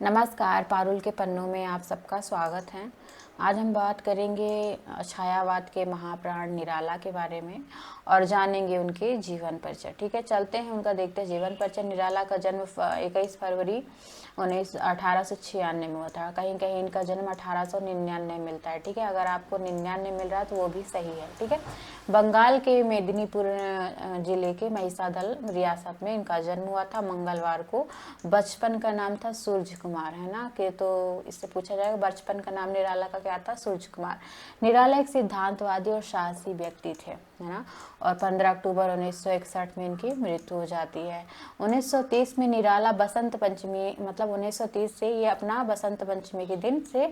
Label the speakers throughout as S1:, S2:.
S1: नमस्कार, पारुल के पन्नों में आप सबका स्वागत है। आज हम बात करेंगे छायावाद के महाप्राण निराला के बारे में और जानेंगे उनके जीवन परिचय। ठीक है, चलते हैं उनका देखते हैं जीवन परिचय। निराला का जन्म 21 फरवरी 1896 में हुआ था। कहीं कहीं इनका जन्म 1899 मिलता है। ठीक है, अगर आपको 99 मिल रहा है तो वो भी सही है। ठीक है, बंगाल के मेदिनीपुर जिले के महिसादल रियासत में इनका जन्म हुआ था मंगलवार को। बचपन का नाम था सूरज कुमार, है ना, कि तो इससे पूछा जाएगा बचपन का नाम निराला का क्या था? सूरज कुमार। निराला एक सिद्धांतवादी और साहसी व्यक्ति थे, है ना, और 15 अक्टूबर 1961 में इनकी मृत्यु हो जाती है। 1930 में निराला बसंत पंचमी, मतलब 1930 से ये अपना बसंत पंचमी के दिन से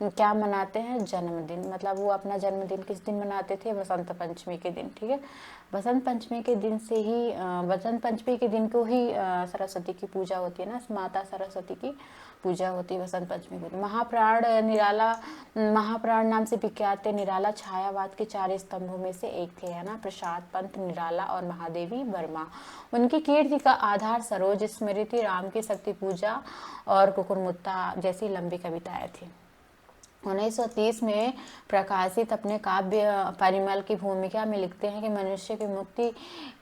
S1: क्या मनाते हैं? जन्मदिन। मतलब वो अपना जन्मदिन किस दिन मनाते थे? बसंत पंचमी के दिन। ठीक है, बसंत पंचमी के दिन से ही बसंत पंचमी के दिन को ही सरस्वती की पूजा होती है ना, माता सरस्वती की पूजा होती है बसंत पंचमी के दिन। महाप्राण निराला, महाप्राण नाम से विख्यात निराला छायावाद के 4 स्तंभों में से एक थे, है ना, प्रसाद पंत निराला और महादेवी वर्मा। उनकी कीर्ति का आधार सरोज स्मृति, राम की शक्ति पूजा और कुकुरमुत्ता जैसी लंबी कविताएं थी। 1930 में प्रकाशित अपने काव्य परिमल की भूमिका में लिखते हैं कि मनुष्य की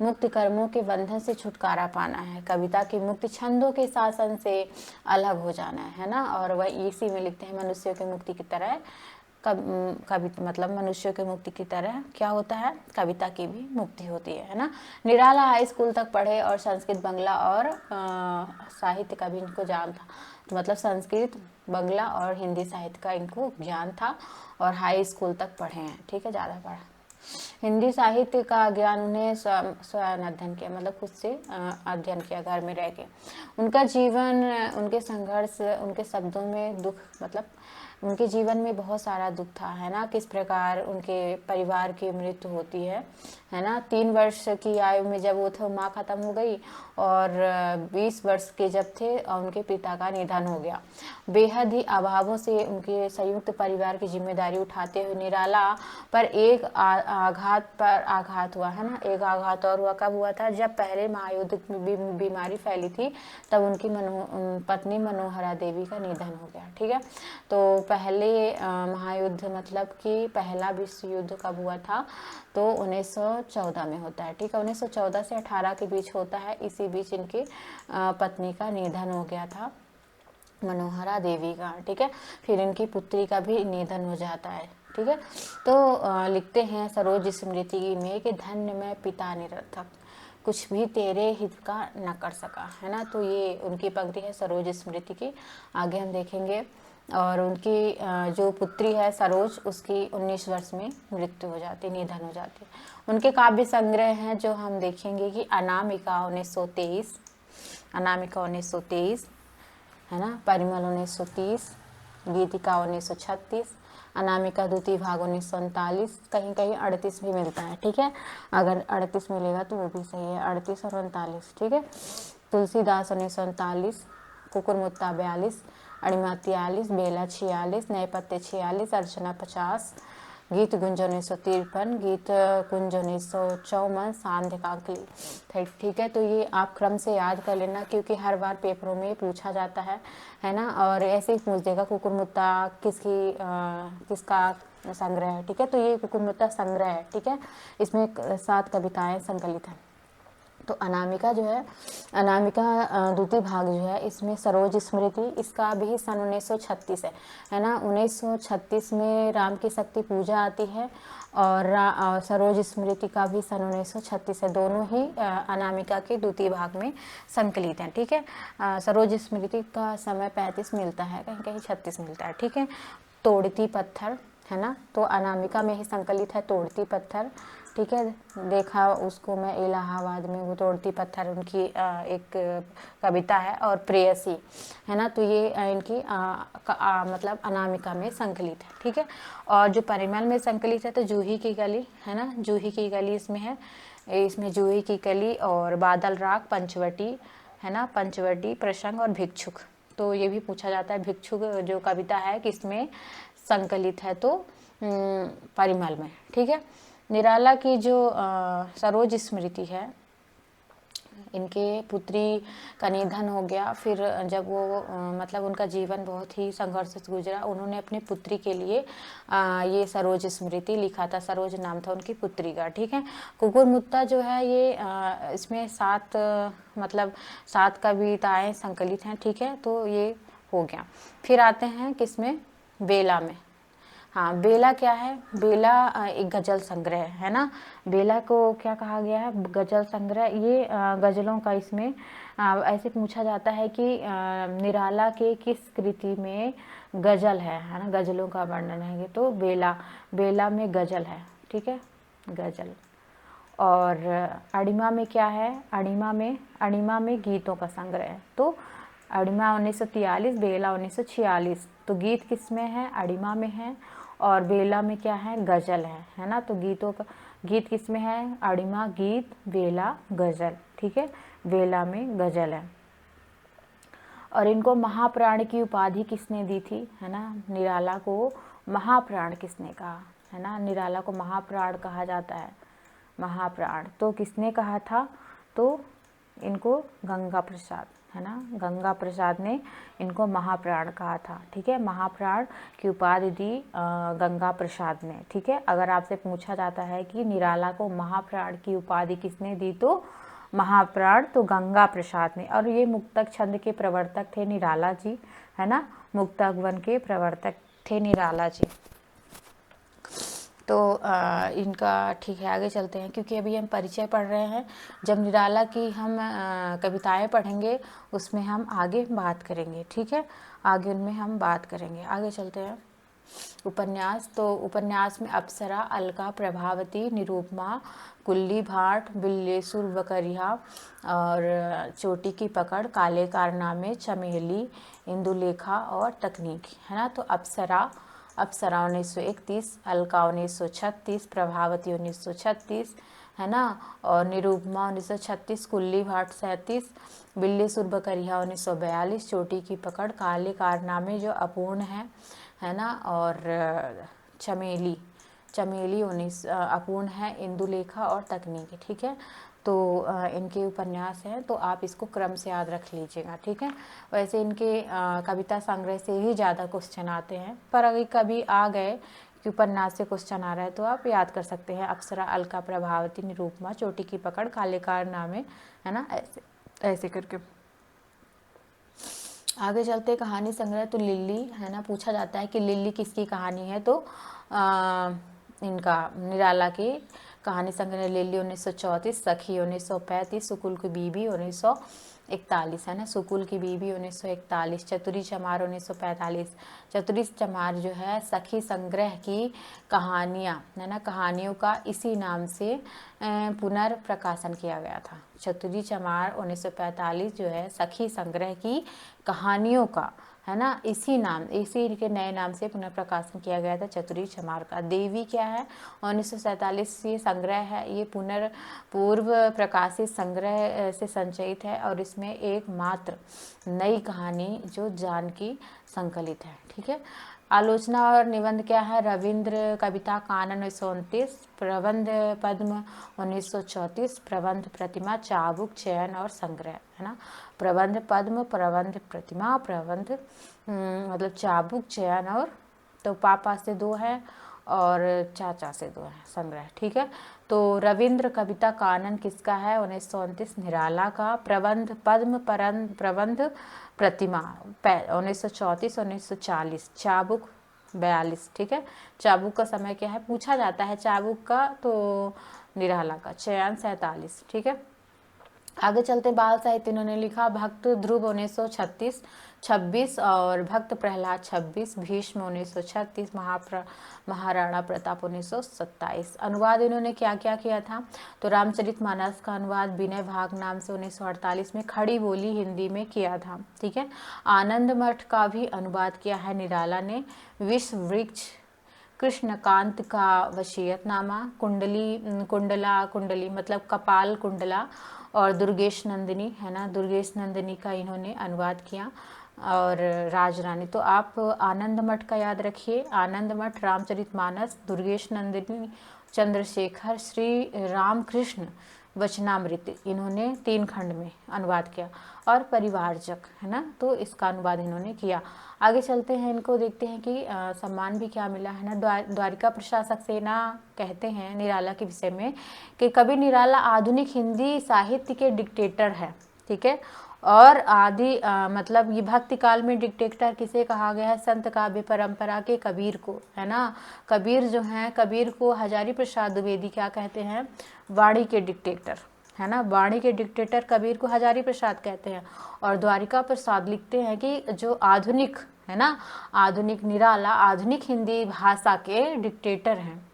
S1: मुक्त कर्मों के बंधन से छुटकारा पाना है, कविता की मुक्ति छंदों के शासन से अलग हो जाना है ना। और वह इसी में लिखते हैं मनुष्यों की मुक्ति की तरह कविता, मतलब मनुष्यों की मुक्ति की तरह क्या होता है? कविता की भी मुक्ति होती है ना। निराला हाई स्कूल तक पढ़े और संस्कृत, बांग्ला और साहित्य का भी इनको ज्ञान था। तो मतलब संस्कृत, बांग्ला और हिंदी साहित्य का इनको ज्ञान था और हाई स्कूल तक पढ़े हैं। ठीक है, ज़्यादा पढ़ा। हिंदी साहित्य का ज्ञान उन्हें स्वयं अध्ययन किया, मतलब खुद से अध्ययन किया घर में रह के। उनका जीवन, उनके संघर्ष, उनके शब्दों में दुख, मतलब उनके जीवन में बहुत सारा दुख था, है ना। किस प्रकार उनके परिवार की मृत्यु होती है ना। 3 वर्ष की आयु में जब वो थे माँ खत्म हो गई और 20 वर्ष के जब थे उनके पिता का निधन हो गया। बेहद ही अभावों से उनके संयुक्त परिवार की जिम्मेदारी उठाते हुए निराला पर एक आघात हुआ, है ना। एक आघात और हुआ, कब हुआ था? जब पहले महायुद्ध में बीमारी फैली थी, तब उनकी पत्नी मनोहरा देवी का निधन हो गया। ठीक है, तो पहले महायुद्ध, मतलब कि पहला विश्व युद्ध कब हुआ था? तो 1914 में होता है। ठीक है, 1914 से 18 के बीच होता है। इसी बीच इनकी पत्नी का निधन हो गया था, मनोहरा देवी का। ठीक है, फिर इनकी पुत्री का भी निधन हो जाता है। ठीक है, तो लिखते हैं सरोज स्मृति में कि धन्य में पिता निरर्थक, कुछ भी तेरे हित का न कर सका, है ना। तो ये उनकी पंक्ति है सरोज स्मृति की। आगे हम देखेंगे। और उनकी जो पुत्री है सरोज, उसकी 19 वर्ष में मृत्यु हो जाती, निधन हो जाती है। उनके काव्य संग्रह हैं जो हम देखेंगे कि अनामिका 1923, अनामिका 1923, है ना, परिमल 1930, गीतिका 1936, अनामिका द्वितीय भाग 1939, कहीं कहीं 38 भी मिलता है। ठीक है, अगर 38 मिलेगा तो वो भी सही है, 38 और 39। ठीक है, तुलसीदास 1939, कुकुरमुत्ता 42, अणिमा 43, बेला 46, नैपत्य 46, अर्चना 50, गीत गुंज 1953, गीत कुंज 1954, सांध्य काकली। ठीक है, तो ये आप क्रम से याद कर लेना क्योंकि हर बार पेपरों में पूछा जाता है ना। और ऐसे ही पूछ देगा कुकुरमुत्ता किसका संग्रह है। ठीक है, तो ये कुकुरमुत्ता संग्रह है। ठीक है, इसमें 7 कविताएं संकलित हैं। तो अनामिका जो है, अनामिका द्वितीय भाग जो है, इसमें सरोज स्मृति, इसका भी सन 1936 है ना। 1936 में राम की शक्ति पूजा आती है और सरोज स्मृति का भी सन 1936 है। दोनों ही अनामिका के द्वितीय भाग में संकलित हैं। ठीक है, सरोज स्मृति का समय 35 मिलता है, कहीं कहीं 36 मिलता है। ठीक है, तोड़ती पत्थर, है ना, तो अनामिका में ही संकलित है तोड़ती पत्थर। ठीक है, देखा उसको मैं इलाहाबाद में, वो तोड़ती पत्थर उनकी एक कविता है। और प्रेयसी, है ना, तो ये इनकी मतलब अनामिका में संकलित है। ठीक है, और जो परिमल में संकलित है तो जूही की गली, है ना, जूही की गली इसमें है। इसमें जूही की गली और बादल राग, पंचवटी, है ना, पंचवटी, प्रसंग और भिक्षुक। तो ये भी पूछा जाता है भिक्षुक जो कविता है किसमें संकलित है? तो परिमल में। ठीक है, निराला की जो सरोज स्मृति है, इनके पुत्री का निधन हो गया। फिर जब वो मतलब उनका जीवन बहुत ही संघर्ष से गुजरा, उन्होंने अपनी पुत्री के लिए ये सरोज स्मृति लिखा था। सरोज नाम था उनकी पुत्री का, ठीक है। कुकुरमुत्ता जो है ये इसमें 7 मतलब 7 कविताएं संकलित हैं, ठीक है। तो ये हो गया। फिर आते हैं किसमें, बेला में। हाँ, बेला क्या है, बेला एक गजल संग्रह है ना। बेला को क्या कहा गया है, गजल संग्रह। ये गजलों का इसमें ऐसे पूछा जाता है कि निराला के किस कृति में गजल है ना, गजलों का वर्णन है। तो बेला, बेला में गजल है, ठीक है, गजल। और अणिमा में क्या है, अणिमा में गीतों का संग्रह है। तो अणिमा 1943, बेला 1946। तो गीत किस में है, अणिमा में है, और बेला में क्या है, गजल है ना। तो गीतों का, गीत किस में है, अणिमा गीत, बेला गजल, ठीक है। बेला में गजल है। और इनको महाप्राण की उपाधि किसने दी थी, है ना। निराला को महाप्राण किसने कहा, है ना। निराला को महाप्राण कहा जाता है, महाप्राण। तो किसने कहा था, तो इनको गंगा प्रसाद, है ना, गंगा प्रसाद ने इनको महाप्राण कहा था, ठीक है। महाप्राण की उपाधि दी गंगा प्रसाद ने, ठीक है। अगर आपसे पूछा जाता है कि निराला को महाप्राण की उपाधि किसने दी, तो महाप्राण तो गंगा प्रसाद ने। और ये मुक्तक छंद के प्रवर्तक थे निराला जी, है ना, मुक्तक वन के प्रवर्तक थे निराला जी। तो इनका, ठीक है, आगे चलते हैं, क्योंकि अभी हम परिचय पढ़ रहे हैं। जब निराला की हम कविताएं पढ़ेंगे उसमें हम आगे बात करेंगे, ठीक है, आगे उनमें हम बात करेंगे। आगे चलते हैं। उपन्यास, तो उपन्यास में अप्सरा, अलका, प्रभावती, निरूपमा, कुल्ली भाट, बिल्लेसुर बकरिया और चोटी की पकड़, काले कारनामे, चमेली, इंदुलेखा और तकनीकी, है ना। तो अप्सरा 1931, अलका 1936, प्रभावती 1936, है ना, और निरूपमा 1936, कुल्ली भाट 37, बिल्ली सुरबकरिया 1942, चोटी की पकड़, काले कारनामे जो अपूर्ण है ना, और चमेली 19 अपूर्ण है, इंदुलेखा और तकनीकी, ठीक है। तो इनके उपन्यास हैं, तो आप इसको क्रम से याद रख लीजिएगा, ठीक है। वैसे इनके कविता संग्रह से ही ज़्यादा क्वेश्चन आते हैं, पर अगर कभी आ गए कि उपन्यास से क्वेश्चन आ रहा है तो आप याद कर सकते हैं। अप्सरा, अलका, प्रभावती, निरूपमा, चोटी की पकड़, काले कारनामे, है ना, ऐसे ऐसे करके। आगे चलते कहानी संग्रह। तो लिल्ली, है ना, पूछा जाता है कि लिल्ली किसकी कहानी है, तो इनका निराला की कहानी संग्रह लिल्ली 1934, सखी 1935, सुकुल की बीबी 1941, है ना, सुकुल की बीबी 1941, चतुरी चमार 1945। चतुरी चमार जो है सखी संग्रह की कहानियाँ, है ना, कहानियों का इसी नाम से पुनर्प्रकाशन किया गया था। चतुरी चमार 1945 जो है सखी संग्रह की कहानियों का, है ना, इसी के नए नाम से पुनर्प्रकाशन किया गया था चतुरी चमार का। देवी क्या है, 1947 ये संग्रह है, ये पूर्व प्रकाशित संग्रह से संचयित है, और इसमें एकमात्र नई कहानी जो जानकी संकलित है, ठीक है। आलोचना और निबंध क्या है, रविंद्र कविता कानन 1929, प्रबंध पद्म 1934, प्रबंध प्रतिमा, चाबुक, चयन और संग्रह, है ना। प्रबंध पद्म, प्रबंध प्रतिमा, प्रबंध मतलब चाबुक, चयन और, तो पापा से 2 है और चाचा से 2 है संग्रह, ठीक है। तो रविंद्र कविता कानन किसका है, 1929 निराला का। प्रबंध पद्म, प्रबंध प्रतिमा 1934 1940, चाबुक 42, ठीक है। चाबुक का समय क्या है, पूछा जाता है चाबुक का, तो निराला का। चयन 47, ठीक है। आगे चलते बाल साहित्य इन्होंने लिखा, भक्त ध्रुव 1936 और भक्त प्रहलाद 26, भीष्म 1936, महाराणा प्रताप 1927। अनुवाद इन्होंने क्या क्या किया था, तो रामचरितमानस का अनुवाद विनय भाग नाम से 1948 में खड़ी बोली हिंदी में किया था, ठीक है। आनंद मठ का भी अनुवाद किया है निराला ने। विश्व वृक्ष, कृष्णकांत का वसीयतनामा, कुंडली मतलब कपाल कुंडला, और दुर्गेश नंदिनी, है ना, दुर्गेश नंदिनी का इन्होंने अनुवाद किया, और राजरानी। तो आप आनंद मठ का याद रखिए, आनंद मठ, रामचरितमानस, दुर्गेश नंदिनी, चंद्रशेखर, श्री रामकृष्ण वचनामृत इन्होंने 3 खंड में अनुवाद किया, और परिवारजक, है ना, तो इसका अनुवाद इन्होंने किया। आगे चलते हैं, इनको देखते हैं कि सम्मान भी क्या मिला, है ना। द्वारिका प्रसाद सक्सेना कहते हैं निराला के विषय में कि कवि निराला आधुनिक हिंदी साहित्य के डिक्टेटर है, ठीक है। और मतलब ये भक्ति काल में डिक्टेटर किसे कहा गया है? संत काव्य परंपरा के कबीर को, है ना। कबीर जो हैं, कबीर को हजारी प्रसाद द्विवेदी क्या कहते हैं? वाणी के डिक्टेटर, है ना। वाणी के डिक्टेटर कबीर को हजारी प्रसाद कहते हैं। और द्वारिका प्रसाद लिखते हैं कि जो आधुनिक, है ना, आधुनिक निराला आधुनिक हिंदी भाषा के डिक्टेटर हैं,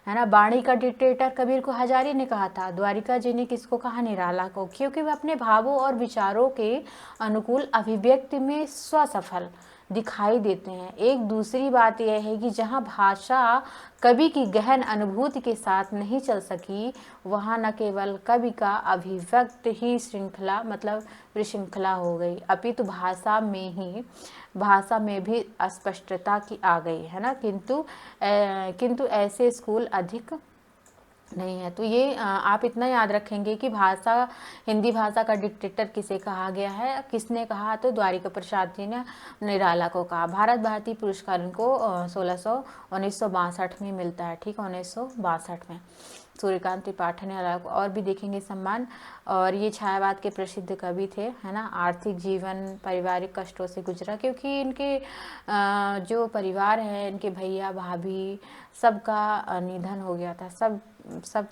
S1: है ना। वाणी का डिक्टेटर कबीर को हजारी ने कहा था। द्वारिका जी ने किसको कहा? निराला को, क्योंकि वे अपने भावों और विचारों के अनुकूल अभिव्यक्ति में स्वसफल दिखाई देते हैं। एक दूसरी बात यह है कि जहाँ भाषा कवि की गहन अनुभूति के साथ नहीं चल सकी, वहाँ न केवल कवि का अभिव्यक्त ही श्रृंखला मतलब विश्रृंखला हो गई, अपितु भाषा में भी अस्पष्टता की आ गई, है ना। किंतु ऐसे स्कूल अधिक नहीं है। तो ये आप इतना याद रखेंगे कि हिंदी भाषा का डिक्टेटर किसे कहा गया है, किसने कहा? तो द्वारिका प्रसाद जी ने निराला को कहा। भारत भारती पुरस्कार इनको 1962 में मिलता है, ठीक है, 1962 में। सूर्यकांत त्रिपाठी निराला को और भी देखेंगे सम्मान। और ये छायावाद के प्रसिद्ध कवि थे, है ना। आर्थिक जीवन पारिवारिक कष्टों से गुजरा, क्योंकि इनके जो परिवार है, इनके भैया भाभी सबका निधन हो गया था। सब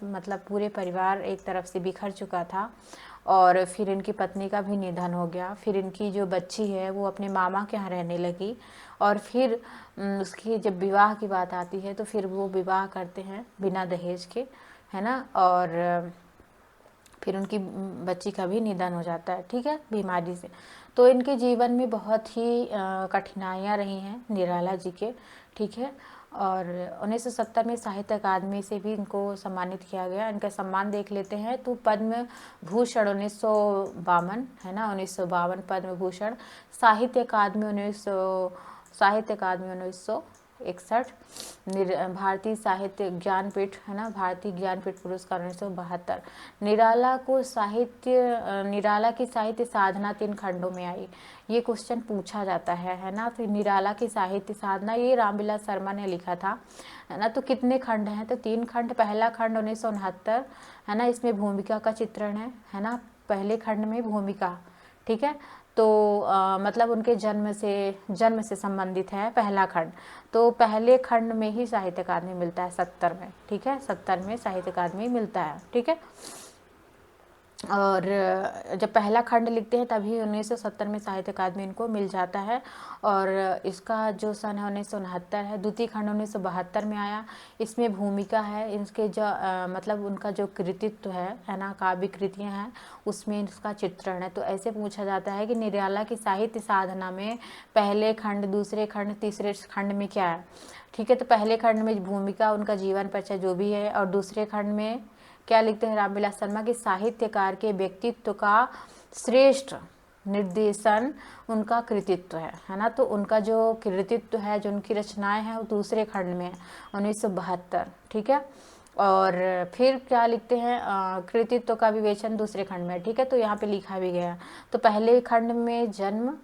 S1: मतलब पूरे परिवार एक तरफ से बिखर चुका था। और फिर इनकी पत्नी का भी निधन हो गया। फिर इनकी जो बच्ची है वो अपने मामा के यहाँ रहने लगी। और फिर उसकी जब विवाह की बात आती है तो फिर वो विवाह करते हैं बिना दहेज के, है ना। और फिर उनकी बच्ची का भी निधन हो जाता है, ठीक है, बीमारी से। तो इनके जीवन में बहुत ही कठिनाइयाँ रही हैं निराला जी के, ठीक है। और 1970 में साहित्य अकादमी से भी इनको सम्मानित किया गया। इनका सम्मान देख लेते हैं तो पद्म भूषण 1952, है ना, 1952 पद्म भूषण। साहित्य अकादमी 1961, भारतीय साहित्य ज्ञानपीठ, है ना, भारतीय ज्ञानपीठ पुरस्कार 1972। निराला की साहित्य साधना 3 खंडों में आई। ये क्वेश्चन पूछा जाता है ना। तो निराला की साहित्य साधना ये रामविलास शर्मा ने लिखा था, है ना। तो कितने खंड हैं? तो 3 खंड। पहला खंड 1969, है ना, इसमें भूमिका का चित्रण है ना। पहले खंड में भूमिका, ठीक है। तो मतलब उनके जन्म से संबंधित है पहला खंड। तो पहले खंड में ही साहित्य अकादमी मिलता है 70 में, ठीक है, 70 में साहित्य अकादमी मिलता है, ठीक है। और जब पहला खंड लिखते हैं तभी 1970 में साहित्य अकादमी इनको मिल जाता है। और इसका जो सन है 1969 है। द्वितीय खंड 1972 में आया। इसमें भूमिका है। इसके जो मतलब उनका जो कृतित्व है ना, काव्य कृतियाँ हैं, उसमें इसका चित्रण है। तो ऐसे पूछा जाता है कि निराला की साहित्य साधना में पहले खंड, दूसरे खंड, तीसरे खंड में क्या है, ठीक है। तो पहले खंड में भूमिका, उनका जीवन परिचय जो भी है। और दूसरे खंड में क्या लिखते हैं? रामविलास शर्मा के साहित्यकार के व्यक्तित्व का श्रेष्ठ निर्देशन उनका कृतित्व है ना। तो उनका जो कृतित्व है, जो उनकी रचनाएं हैं, वो दूसरे खंड में है 1972, ठीक है। और फिर क्या लिखते हैं? कृतित्व का विवेचन दूसरे खंड में, ठीक है। तो यहाँ पे लिखा भी गया। तो पहले खंड में जन्म,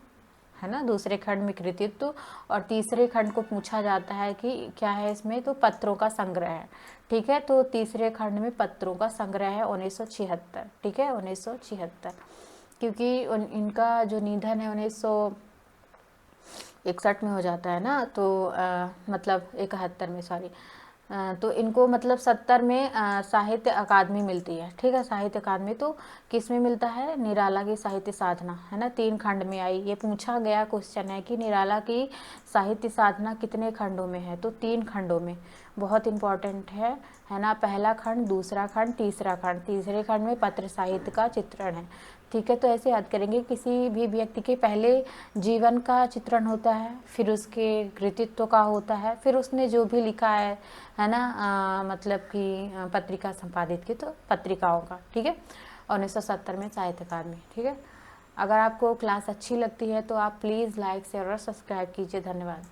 S1: है ना, दूसरे खंड में कृतित्व, और तीसरे खंड को पूछा जाता है कि क्या है इसमें? तो पत्रों का संग्रह है, ठीक है। तो तीसरे खंड में पत्रों का संग्रह है 1976, ठीक है, 1976। क्योंकि इनका जो निधन है 1961 में हो जाता है ना। तो मतलब 71 में, सॉरी। तो इनको मतलब 70 में साहित्य अकादमी मिलती है, ठीक है, साहित्य अकादमी। तो किस में मिलता है? निराला की साहित्य साधना, है ना, 3 खंड में आई। ये पूछा गया क्वेश्चन है कि निराला की साहित्य साधना कितने खंडों में है? तो 3 खंडों में। बहुत इंपॉर्टेंट है ना। पहला खंड, दूसरा खंड, तीसरा खंड। तीसरे खंड में पत्र साहित्य का चित्रण है, ठीक है। तो ऐसे याद करेंगे। किसी भी व्यक्ति के पहले जीवन का चित्रण होता है, फिर उसके कृतित्व का होता है, फिर उसने जो भी लिखा है ना, मतलब कि पत्रिका संपादित की, तो पत्रिकाओं का, ठीक है। 1970 में साहित्य अकादमी, ठीक है। अगर आपको क्लास अच्छी लगती है तो आप प्लीज़ लाइक शेयर और सब्सक्राइब कीजिए। धन्यवाद।